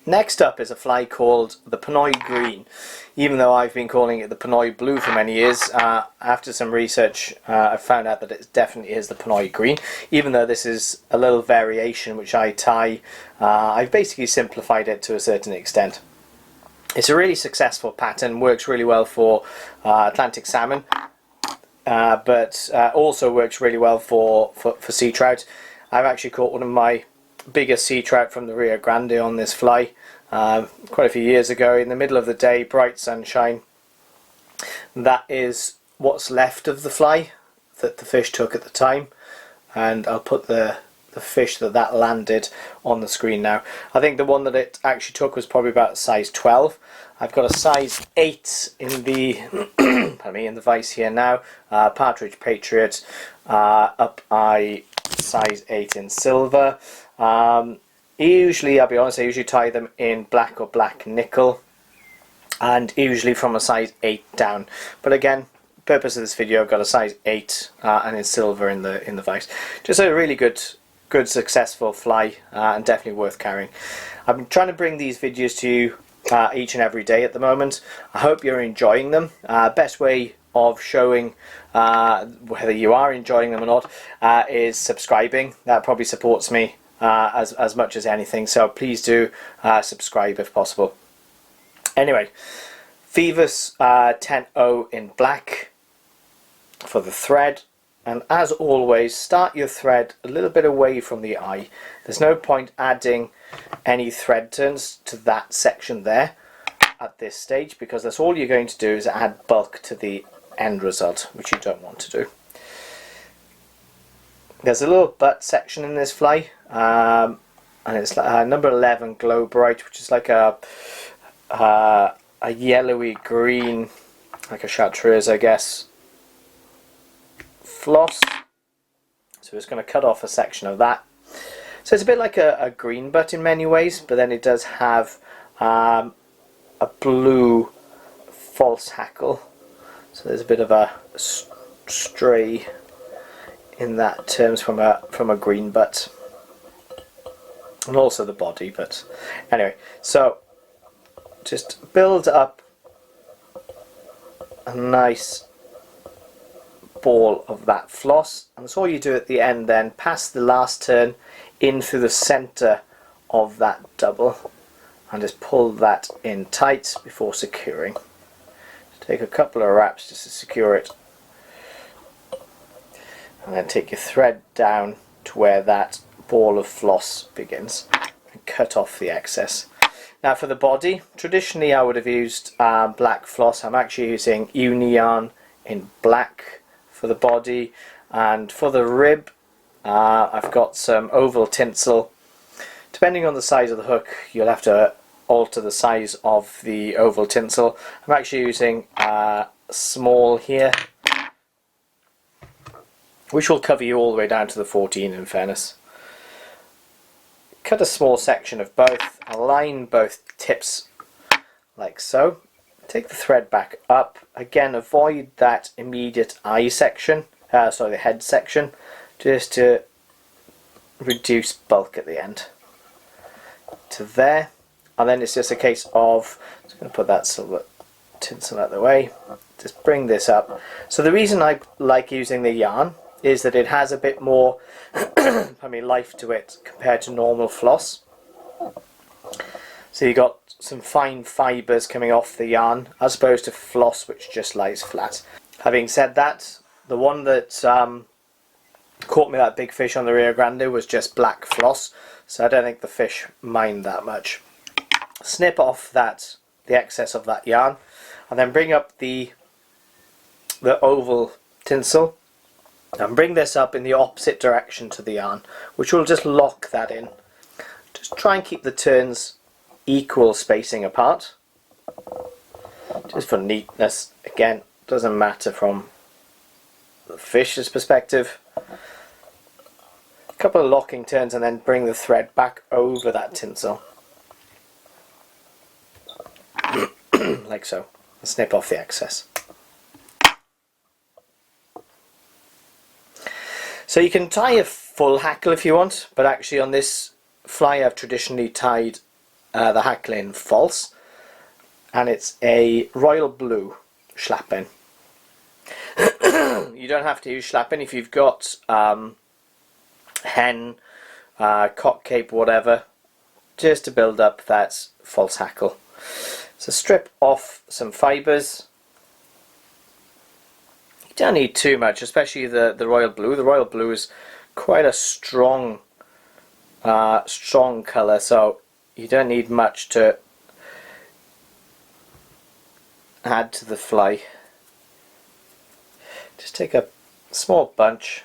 Next up is a fly called the Ponoi Green. Even though I've been calling it the Ponoi Blue for many years, after some research I found out that it definitely is the Ponoi Green. Even though this is a little variation which I tie, I've basically simplified it to a certain extent. It's a really successful pattern, works really well for Atlantic salmon, but also works really well for sea trout. I've actually caught one of my biggest sea trout from the Rio Grande on this fly quite a few years ago in the middle of the day, bright sunshine. That is what's left of the fly that the fish took at the time, and I'll put the fish that landed on the screen now. I think the one that it actually took was probably about size 12. I've got a size 8 in the pardon me, in the vise here now. Partridge Patriot, up eye size 8 in silver. Usually, I'll be honest, I usually tie them in black or black nickel, and usually from a size 8 down. But again, purpose of this video, I've got a size 8 and in silver in the vise. Just a really good successful fly, and definitely worth carrying. I'm trying to bring these videos to you each and every day at the moment. I hope you're enjoying them. Best way of showing whether you are enjoying them or not is subscribing. That probably supports me as much as anything, so please do subscribe if possible. Anyway, Phoebus 10-0 in black for the thread, and as always, start your thread a little bit away from the eye. There's no point adding any thread turns to that section there at this stage, because that's all you're going to do is add bulk to the end result, which you don't want to do. There's a little butt section in this fly, and it's number 11 Glow Bright, which is like a yellowy green, like a chartreuse, I guess, floss. So it's going to cut off a section of that. So it's a bit like a green butt in many ways, but then it does have a blue false hackle. So there's a bit of a stray in that terms from a green butt, and also the body. But anyway, so just build up a nice ball of that floss, and that's all you do at the end. Then pass the last turn in through the center of that double and just pull that in tight before securing. Take a couple of wraps just to secure it, and then take your thread down to where that ball of floss begins and cut off the excess. Now for the body, traditionally I would have used black floss. I'm actually using uni yarn in black for the body, and for the rib I've got some oval tinsel. Depending on the size of the hook, you'll have to alter the size of the oval tinsel. I'm actually using small here, which will cover you all the way down to the 14 in fairness. Cut a small section of both, align both tips like so. Take the thread back up. Again, avoid that immediate eye section, sorry, the head section, just to reduce bulk at the end to there. And then it's just a case of, I'm just going to put that silver tinsel out of the way, just bring this up. So the reason I like using the yarn is that it has a bit more life to it compared to normal floss. So you got some fine fibres coming off the yarn as opposed to floss which just lies flat. Having said that, the one that caught me that big fish on the Rio Grande was just black floss, so I don't think the fish mind that much. Snip off the excess of that yarn, and then bring up the oval tinsel and bring this up in the opposite direction to the yarn, which will just lock that in. Just try and keep the turns equal spacing apart, just for neatness. Again, doesn't matter from the fish's perspective. A couple of locking turns, and then bring the thread back over that tinsel like so, and snip off the excess. So you can tie a full hackle if you want, but actually on this fly I've traditionally tied the hackling false, and it's a royal blue schlappen. You don't have to use schlappen if you've got hen, cock cape, whatever, just to build up that false hackle. So strip off some fibres. You don't need too much, especially the royal blue. The royal blue is quite a strong colour, so you don't need much to add to the fly. Just take a small bunch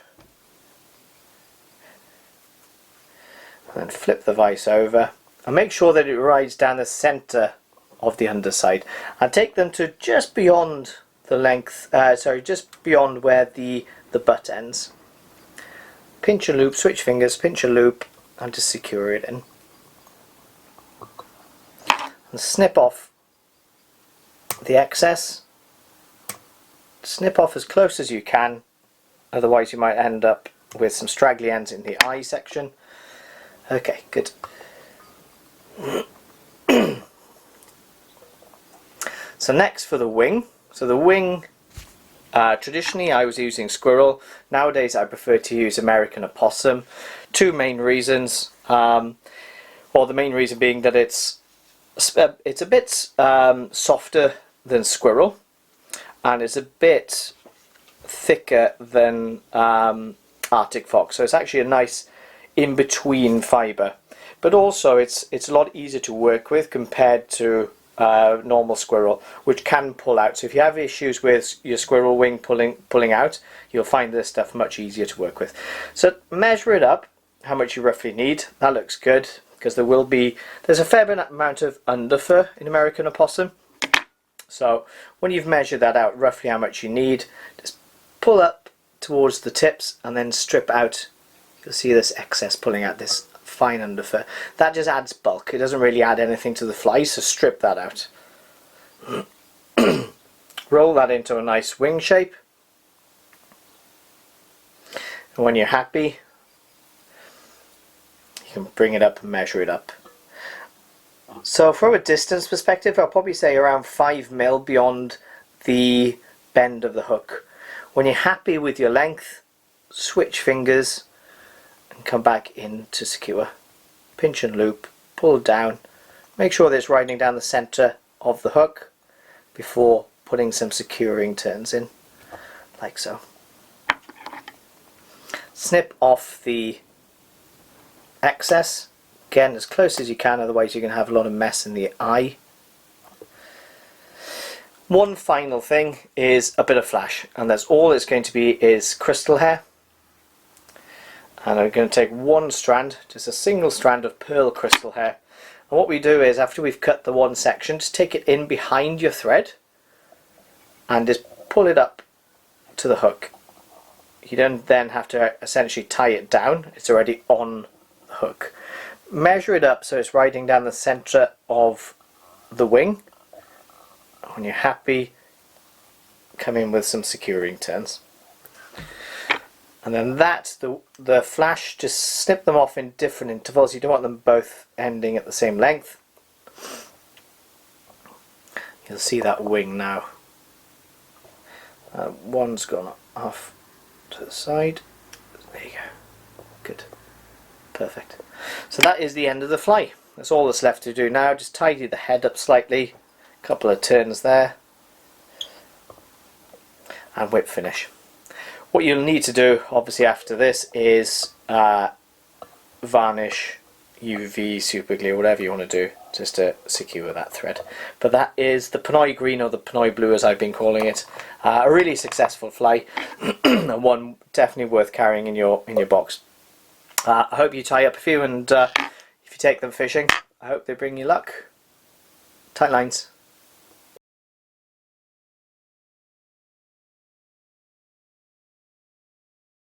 and then flip the vise over and make sure that it rides down the centre of the underside, and take them to just beyond the length, just beyond where the butt ends. Pinch and loop, switch fingers, pinch and loop, and just secure it in. And snip off the excess. Snip off as close as you can, otherwise you might end up with some straggly ends in the eye section. Okay, good. So next for the wing. So the wing, traditionally I was using squirrel. Nowadays I prefer to use American opossum. Two main reasons. Or the main reason being that it's a bit softer than squirrel, and it's a bit thicker than Arctic fox. So it's actually a nice in-between fibre. But also it's a lot easier to work with compared to normal squirrel, which can pull out. So if you have issues with your squirrel wing pulling out, you'll find this stuff much easier to work with. So measure it up, how much you roughly need. That looks good, because there's a fair amount of underfur in American opossum. So when you've measured that out, roughly how much you need, just pull up towards the tips and then strip out. You'll see this excess pulling out, this fine underfur. That just adds bulk. It doesn't really add anything to the fly, so strip that out. Roll that into a nice wing shape. And when you're happy, you can bring it up and measure it up. So from a distance perspective, I'll probably say around 5 mil beyond the bend of the hook. When you're happy with your length, switch fingers and come back in to secure. Pinch and loop, pull down, make sure that it's riding down the center of the hook before putting some securing turns in, like so. Snip off the excess, again as close as you can, otherwise you're going to have a lot of mess in the eye. One final thing is a bit of flash, and that's all it's going to be is crystal hair. And I'm going to take one strand, just a single strand of pearl crystal hair. And what we do is, after we've cut the one section, just take it in behind your thread and just pull it up to the hook. You don't then have to essentially tie it down, it's already on the hook. Measure it up so it's riding down the center of the wing. When you're happy, come in with some securing turns. And then the flash, just snip them off in different intervals. You don't want them both ending at the same length. You'll see that wing now. One's gone off to the side. There you go. Good. Perfect. So that is the end of the fly. That's all that's left to do now. Just tidy the head up slightly. A couple of turns there. And whip finish. What you'll need to do, obviously, after this is varnish, UV, super glue, whatever you want to do, just to secure that thread. But that is the Ponoi green, or the Ponoi blue as I've been calling it. A really successful fly, and one definitely worth carrying in your box. I hope you tie up a few, and if you take them fishing, I hope they bring you luck. Tight lines.